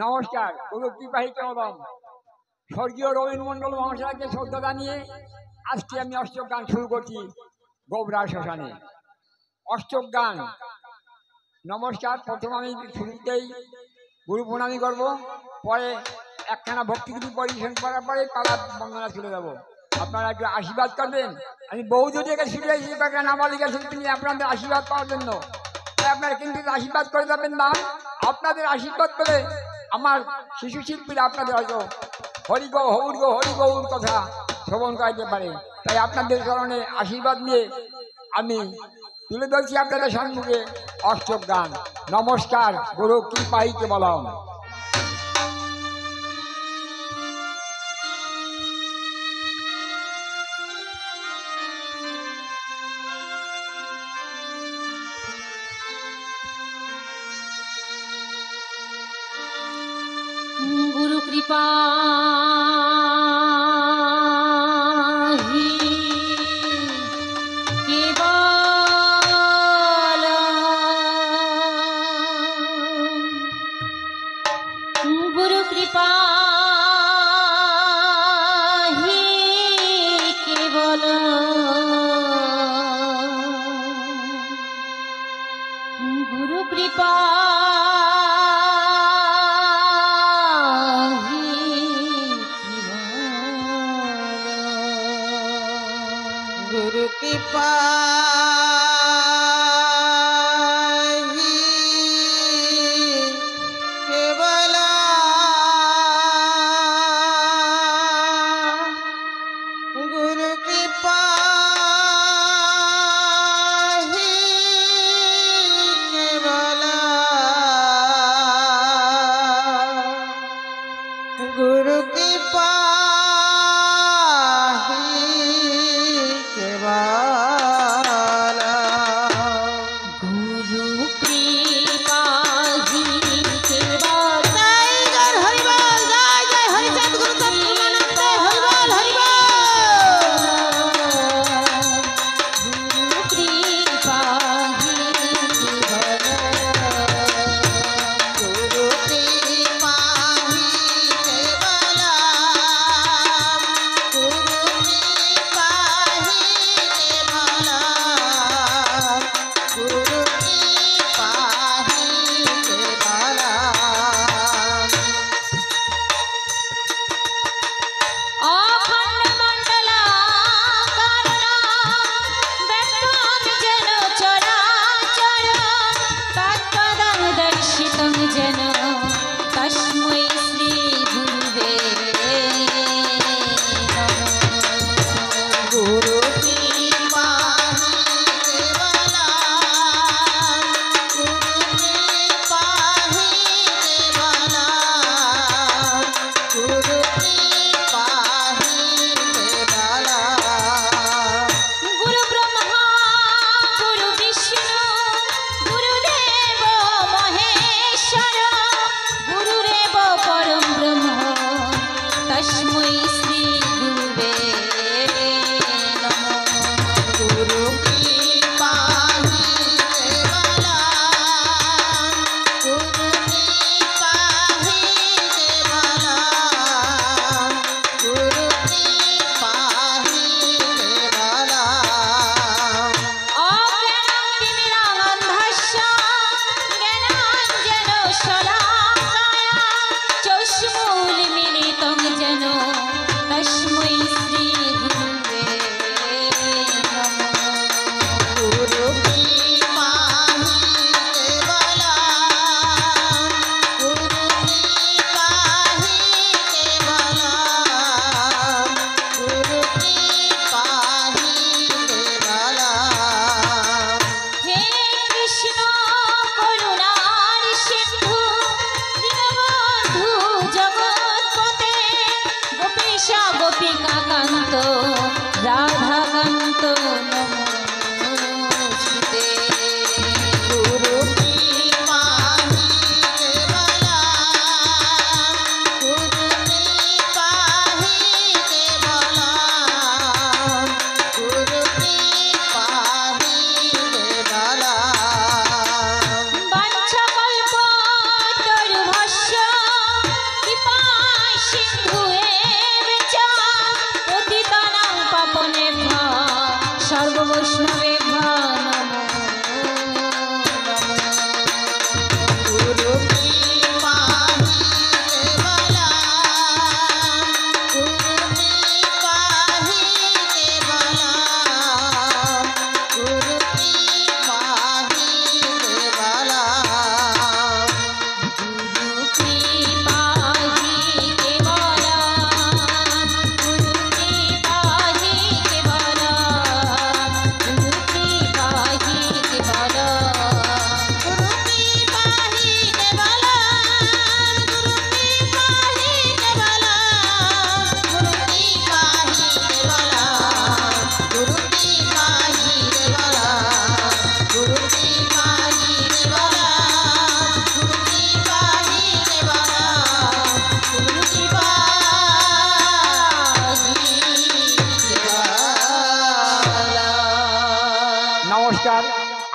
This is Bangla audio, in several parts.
নমস্কার, গুরু কৃপাহী চরম স্বর্গীয় রবীন্দ্র মন্ডল মহাশয়কে শ্রদ্ধা জানিয়ে আজকে আমি অষ্টক গান শুরু করছি। গোবরা শ্মশানে অষ্টক গান। নমস্কার। প্রথম আমি শুরুতেই গুরু প্রণামী করবো, পরে একখানা ভক্তিগীতি পরিবেশন করার পরে পালা বন্দনা চলে যাবো। আপনারা একটু আশীর্বাদ করবেন। আমি বহুদূর থেকে শিখে নামালিকা শিল্পী নিয়ে আপনাদের আশীর্বাদ পাওয়ার জন্য, আপনারা কিন্তু আশীর্বাদ করে যাবেন না। আপনাদের আশীর্বাদ করে আমার শিশু শিল্পীরা আপনাদের হয়তো হরিগৌর কথা শ্রবণ করাইতে পারে। তাই আপনাদের চরণে আশীর্বাদ নিয়ে আমি তুলে ধরছি আপনাদের সম্মুখে অষ্টক গান। নমস্কার, গুরু কৃপাহীকে বলম। गुरु कृपा केवल गुरु कृपा केवल गुरु कृपा गुरु कृपा केवल गुरु कृपा केवल गुरु कृपा राधाकान्त नमोस्तुते। गुरु कृपा केवल गुरु कृपा केवल गुरु कृपा केवल वाञ्छाकल्पतरुभ्यश्च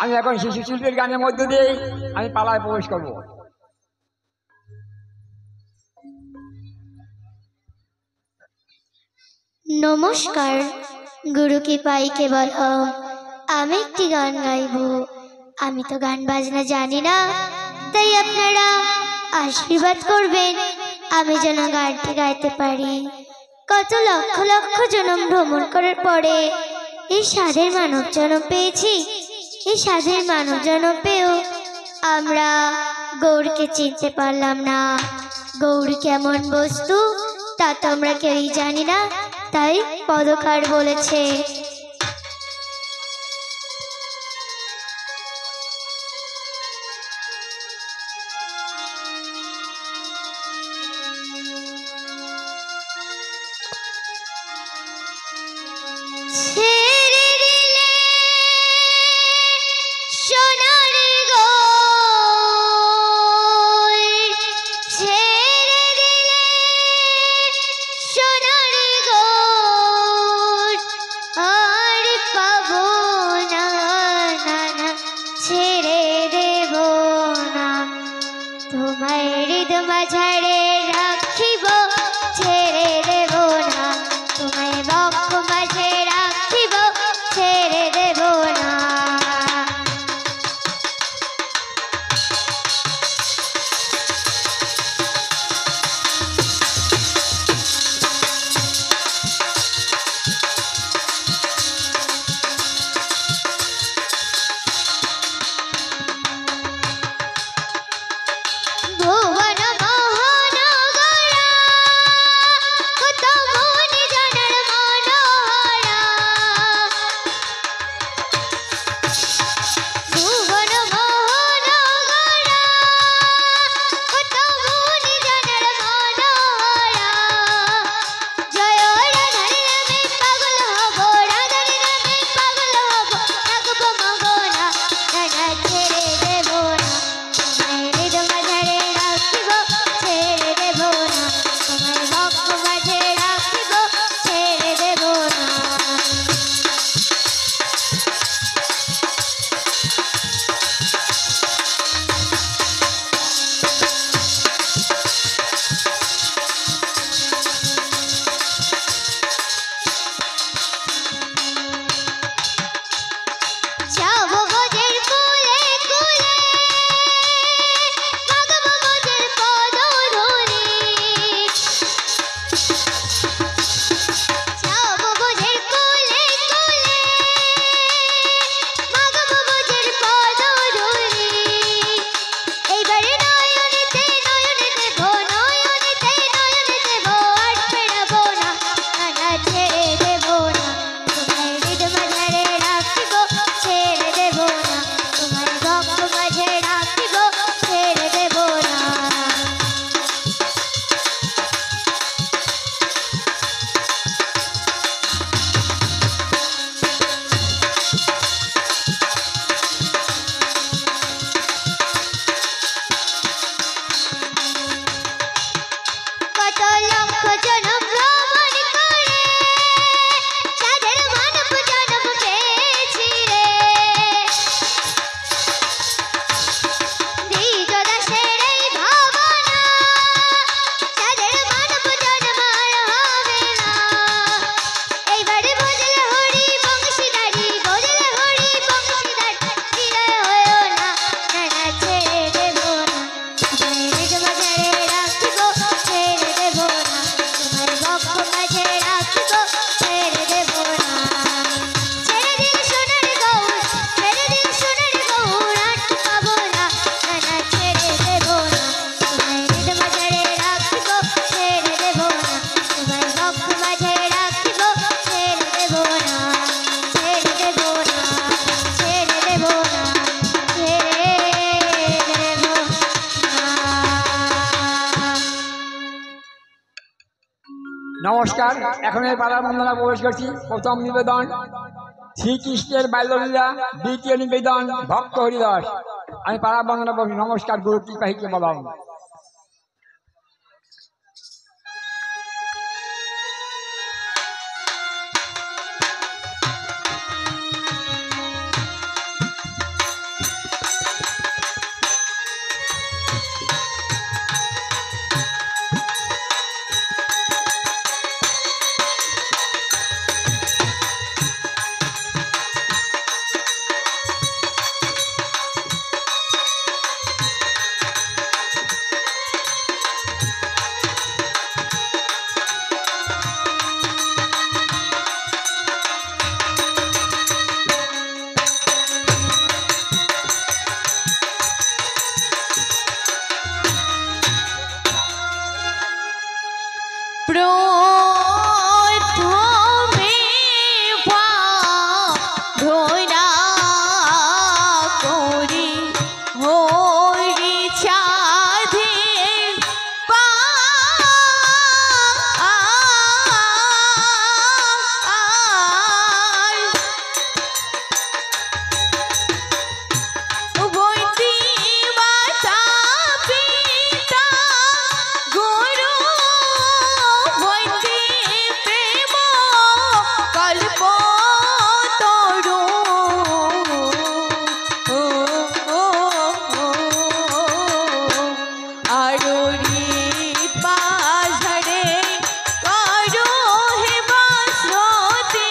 আমি এখন শিশু শিল্পীর গানের মধ্য দিয়ে আমি পালায় প্রবেশ করব। নমস্কার, গুরু কি পাইকে বলো। আমি একটি গান গাইবো। আমি তো গান বাজনা জানি না, তাই আপনারা আশীর্বাদ করবেন আমি যেন গানটি গাইতে পারি। কত লক্ষ লক্ষ জনম ভ্রমণ করার পরে এই স্বাদের মানব জন্ম পেয়েছি। এই স্বাদের মানব জন্ম পেয়েও আমরা গৌরকে চিনতে পারলাম না। গৌর কেমন বস্তু তা তো আমরা কেউই জানি না, তাই পদকার বলেছে, ছেড়ে দিলে সোনার গৌর, ছেড়ে দিলে সোনার গৌর, আর পাবো না, না না ছেড়ে দেব না। তোমায় হৃদয় মাঝারে রাখিব, ছেড়ে দেব না। তোমায় বক্ষ মাঝে রাখিব, ছেড়ে দেব না। ভুবন মোহনগরা, কত মনে জানার মনোহরা। ভুবন মোহনগরা, কত মনে জানার মনোহরা। জয় রাধার নামে পাগল হব, রাধার নামে পাগল হব, থাকবো মগনা, না ছেড়ে দেব না। তোমায় হৃদয় মাঝারে রাখিব, ছেড়ে দেব না। তোমায় বক্ষ মাঝে রাখিব, ছেড়ে দেব না। যাবো গজের কুলে কুলে, মাগবো গজের পদ ধরে। যাবো গজের কুলে কুলে, মাগবো গজের পদ ধরে। এইবারে নয়নেতে নয়নে দেব, নয়নেতে নয়নে দেব, আর ফেরাবো না, না ছেড়ে দেব না। তোমায় হৃদয় মাঝারে রাখিব, ছেড়ে দেব না। তোমায় বক্ষ মাঝে রাখিব, ছেড়ে দেব না। কত লক্ষ জনম ভ্রমণ করে সাধের মানব জন্ম পেয়েছি রে। দ্বিজ দাসের এই ভাবনা, সাধের মানব জন্ম আর হবে না। এইবারে বদলে হরি বংশীধারী, বদলে হরি বংশীধারী, বিদায় হয়েও না, না ছেড়ে দেব না। তোমায় হৃদয় মাঝারে রাখিব, ছেড়ে দেব না। তোমার বক্ষ মাঝে রাখিব, ছেড়ে দেব না। ছেড়ে দিলে সোনার গৌর, ছেড়ে দিলে সোনার গৌর, আর পাবো না, না ছেড়ে দেব না। তোমায় হৃদয় মাঝারে রাখিব, ছেড়ে দেব না। তোমার বক্ষ মাঝে রাখিব, ছেড়ে দেব না, ছেড়ে দেব না, ছেড়ে দেব না, ছেড়ে দেব না। নমস্কার, এখন এই পালার বন্দনা প্রবেশ করছি। প্রথম নিবেদন শ্রীকৃষ্ণের বাল্যলীলা, দ্বিতীয় নিবেদন ভক্ত হরিদাস। আমি পালার বন্দনা বলি। নমস্কার, গুরু কি পাইকে বললাম। প্রথমে ধরা করি হরি চাঁদে বন্দি মাতা পিতা গুরু বন্দি প্রেম কল্প তরু আরুরি পাঝরে করো হে বাসতি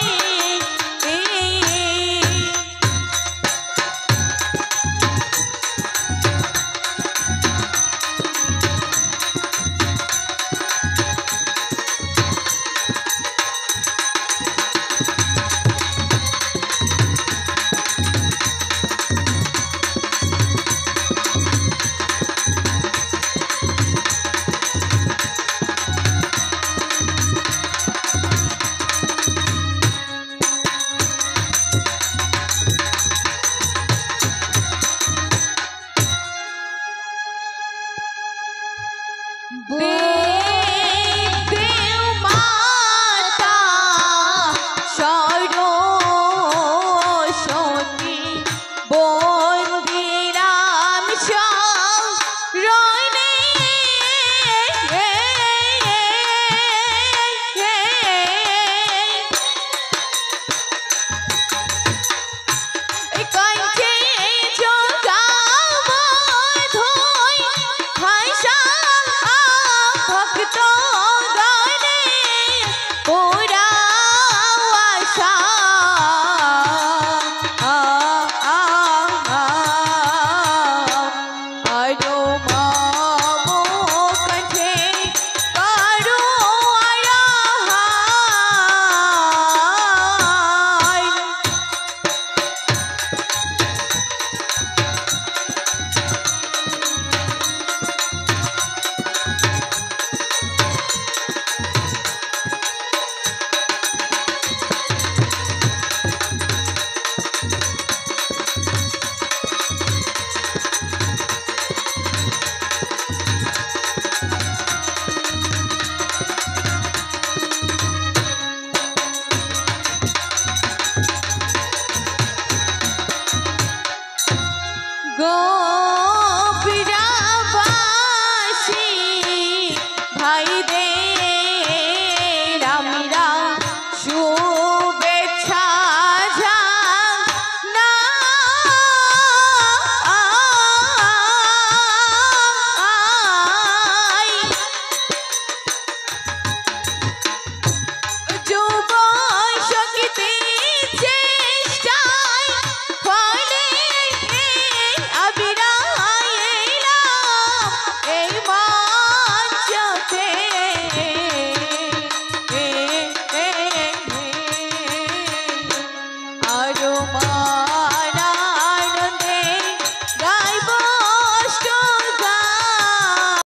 বে